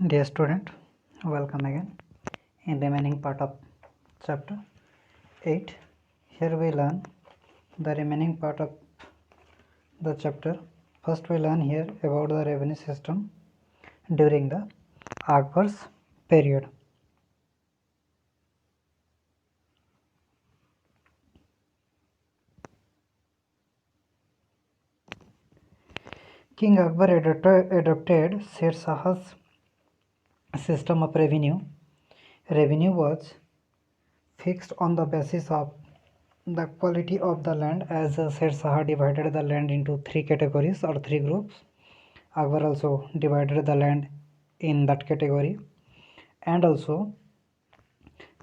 Dear student, welcome again in remaining part of chapter 8. Here we learn the remaining part of the chapter. First we learn here about the revenue system during the Akbar's period. King Akbar adopted Sher Shah's system of revenue. Revenue was fixed on the basis of the quality of the land, as Sher Shah divided the land into three categories or three groups. Akbar also divided the land in that category, and also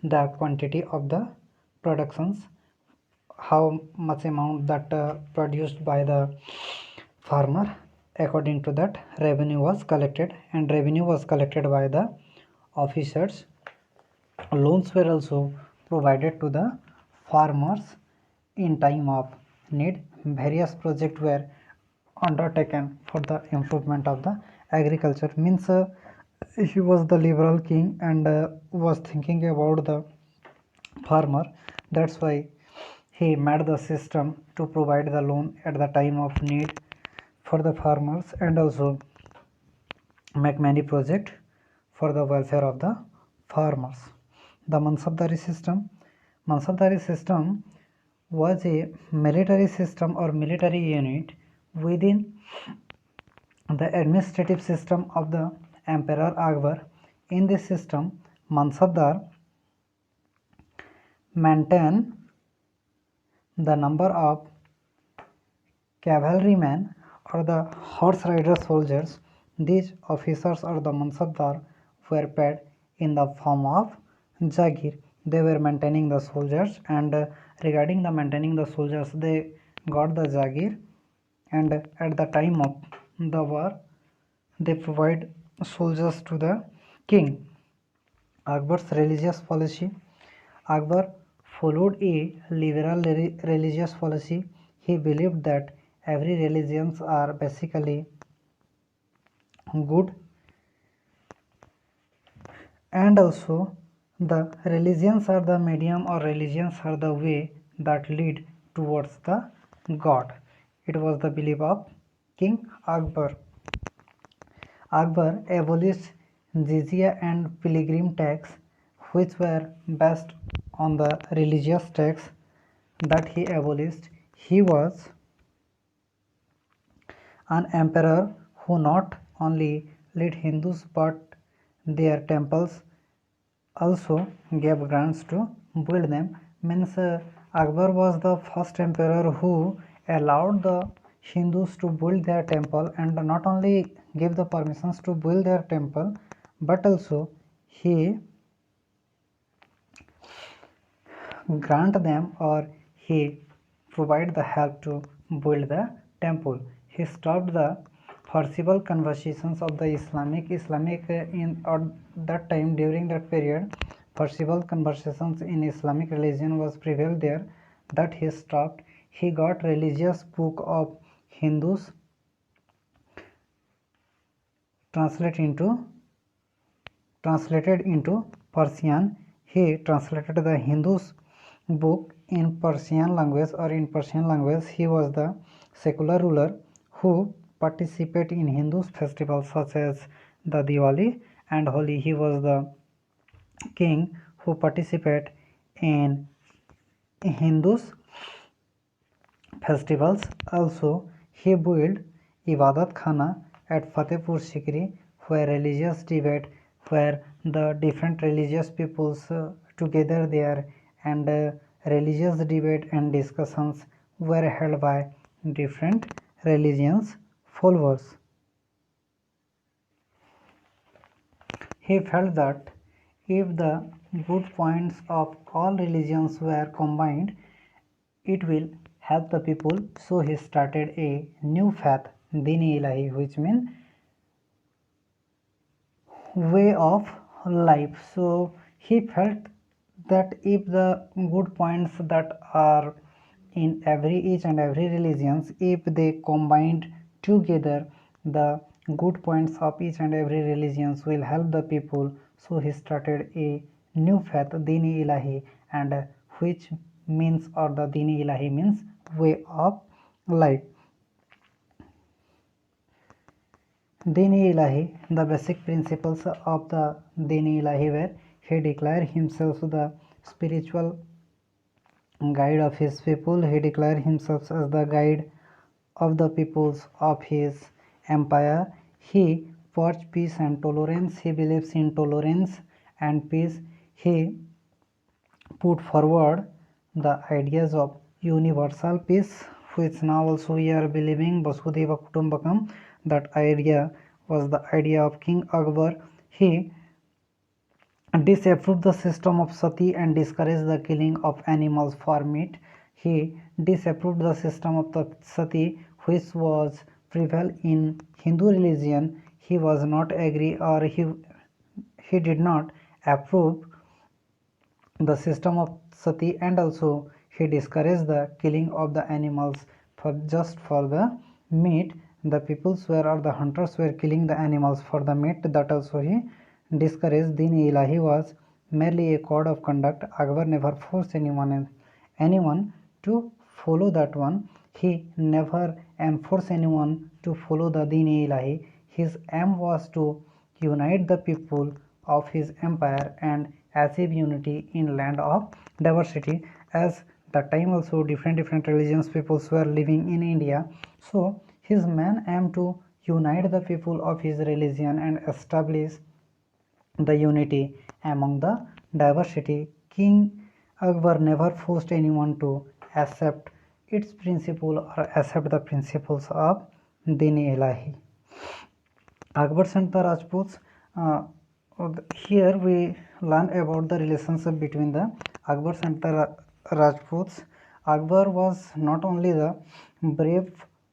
the quantity of the productions, how much amount that produced by the farmer. According to that, revenue was collected, and revenue was collected by the officers. Loans were also provided to the farmers in time of need. Various projects were undertaken for the improvement of the agriculture. Means he was the liberal king and was thinking about the farmer. That's why he made the system to provide the loan at the time of need for the farmers, and also make many projects for the welfare of the farmers. The Mansabdari system was a military system or military unit within the administrative system of the Emperor Akbar. In this system, Mansabdar maintain the number of cavalrymen or the horse rider soldiers. These officers or the Mansabdar were paid in the form of Jagir. They were maintaining the soldiers, and regarding the maintaining the soldiers, they got the Jagir, and at the time of the war, they provide soldiers to the king. Akbar's religious policy. Akbar followed a liberal religious policy. He believed that every religions are basically good, and also the religions are the medium, or religions are the way that lead towards the God. It was the belief of King Akbar. Akbar abolished jizya and pilgrim tax, which were based on the religious tax that he abolished. He was an emperor who not only led Hindus but their temples also gave grants to build them. Means Akbar was the first emperor who allowed the Hindus to build their temple, and not only gave the permissions to build their temple, but also he grant them, or he provide the help to build the temple. He stopped the forcible conversions of the Islamic in or that time. During that period, forcible conversions in Islamic religion was prevailed there, that he stopped. He got religious book of Hindus translated into Persian. He translated the Hindus book in Persian language, or in Persian language. He was the secular ruler who participated in Hindus festivals such as the Diwali and Holi. He was the king who participated in Hindus festivals. Also, he built Ibadat Khana at Fatehpur Sikri, where religious debate, where the different religious peoples together there, and religious debate and discussions were held by different religions followers. He felt that if the good points of all religions were combined, it will help the people. So he started a new faith, Deen-e Ilahi, which means way of life. So he felt that if the good points that are in each and every religions, if they combined together, the good points of each and every religions will help the people. So he started a new faith, Dini Ilahi, and which means, or the Dini Ilahi means way of life. Dini Ilahi, the basic principles of the Dini Ilahi were he declared himself the spiritual guide of his people. He declared himself as the guide of the peoples of his empire. He preached peace and tolerance. He believes in tolerance and peace. He put forward the ideas of universal peace, which now also we are believing Vasudhaiva Kutumbakam. That idea was the idea of King Akbar. He disapproved the system of sati and discouraged the killing of animals for meat. He disapproved the system of the sati which was prevalent in Hindu religion. He was not agree, or he did not approve the system of sati, and also he discouraged the killing of the animals for just for the meat. The peoples were, or the hunters were killing the animals for the meat, that also he discouraged. Deen Ilahi was merely a code of conduct. Akbar never forced anyone to follow that one. He never enforced anyone to follow the Deen Ilahi. His aim was to unite the people of his empire and achieve unity in land of diversity. As the time also different religions peoples were living in India, so his main aim to unite the people of his religion and establish the unity among the diversity. King Akbar never forced anyone to accept its principle or accept the principles of Din-e-Ilahi. Akbar and the Rajputs. Here we learn about the relationship between the Akbar and the Rajputs. Akbar was not only the brave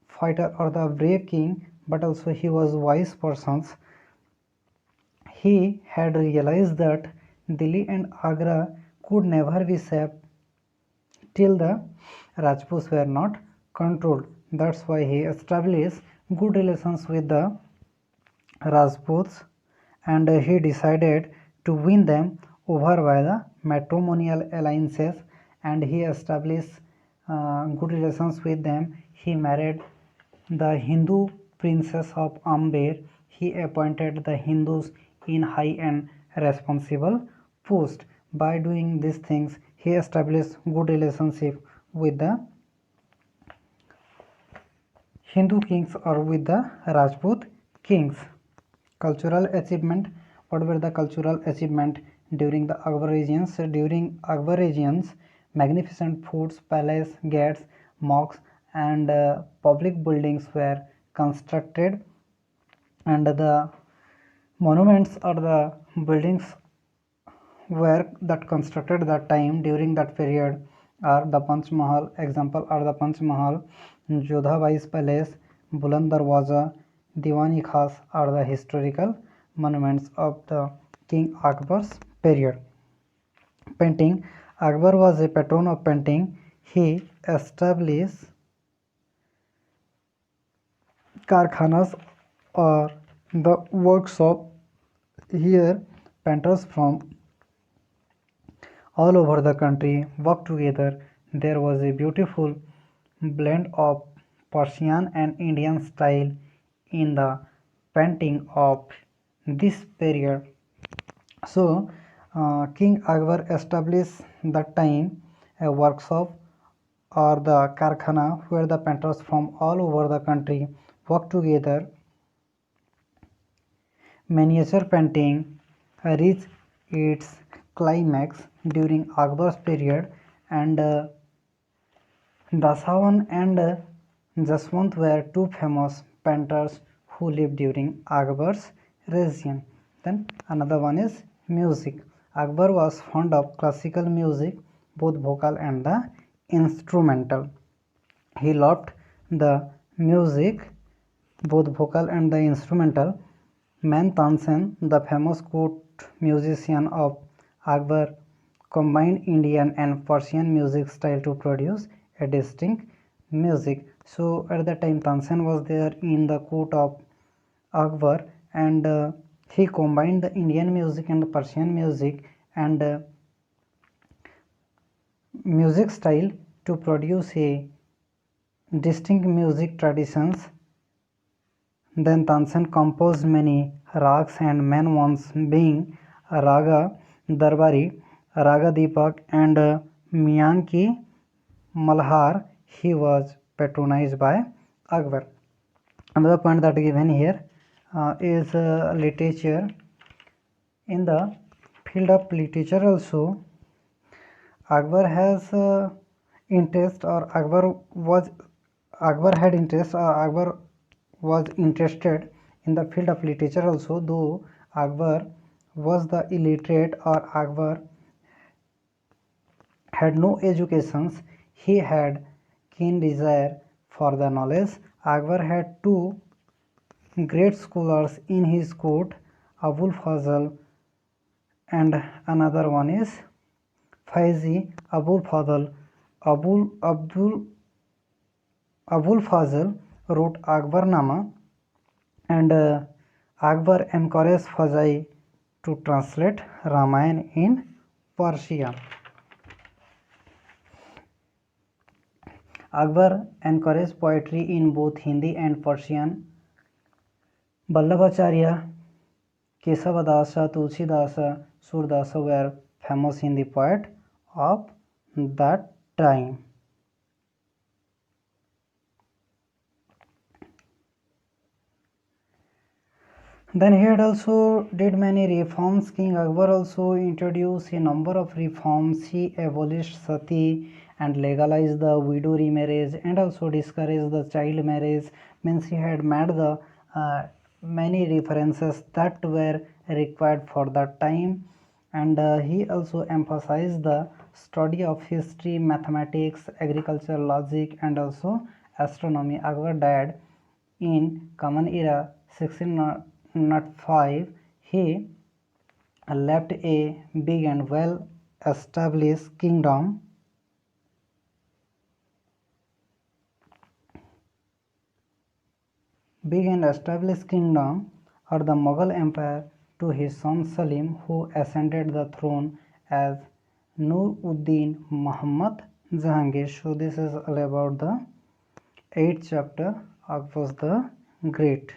fighter or the brave king, but also he was wise person. He had realized that Delhi and Agra could never be safe till the Rajputs were not controlled. That's why he established good relations with the Rajputs, and he decided to win them over by the matrimonial alliances, and he established good relations with them. He married the Hindu princess of Amber. He appointed the Hindus in high and responsible post. By doing these things, he established good relationship with the Hindu kings or with the Rajput kings. Cultural achievement. What were the cultural achievement during the Akbarians? During Akbarians, magnificent forts, palaces, gates, mosques, and public buildings were constructed, and the monuments or the buildings were that constructed that time during that period are the Panch Mahal. Example are the Panch Mahal, Jodha Bai's palace, Buland Darwaza, Diwani Khas are the historical monuments of the King Akbar's period. Painting. Akbar was a patron of painting. He established karkhanas or the workshop. Here painters from all over the country worked together. There was a beautiful blend of Persian and Indian style in the painting of this period. So, King Akbar established that time a workshop or the karkhana where the painters from all over the country work together. Miniature painting reached its climax during Akbar's period, and Dasavan and Jaswant were two famous painters who lived during Akbar's regime. Then another one is music. Akbar was fond of classical music, both vocal and the instrumental. He loved the music, both vocal and the instrumental. Man Tansen, the famous court musician of Akbar, combined Indian and Persian music style to produce a distinct music. So at that time Tansen was there in the court of Akbar, and he combined the Indian music and the Persian music and music style to produce a distinct music traditions. Then Tansen composed many rags and main ones being Raga Darbari, Raga Deepak, and Miyan Ki Malhar. He was patronized by Akbar. Another point that given here is literature. In the field of literature also, Akbar has interest, or Akbar had interest, or Akbar was interested in the field of literature also, though Akbar was the illiterate, or Akbar had no educations. He had keen desire for the knowledge. Akbar had two great scholars in his court, Abul Fazl, and another one is Faizi. Abul Fazl wrote Akbarnama, and Akbar encouraged Fazai to translate Ramayana in Persian. Akbar encouraged poetry in both Hindi and Persian. Vallabhacharya, Kesavadasa, Tulsidasa, Surdasa were famous Hindi poets of that time. Then he had also did many reforms. King Akbar also introduced a number of reforms. He abolished sati and legalized the widow remarriage, and also discouraged the child marriage. Means he had made the many references that were required for that time, and he also emphasized the study of history, mathematics, agriculture, logic, and also astronomy. Akbar died in Common Era 1605. He left a big and well established kingdom. Or the Mughal Empire to his son Salim, who ascended the throne as Nur-ud-Din Muhammad Jahangir. So this is all about the 8th chapter, Akbar the Great.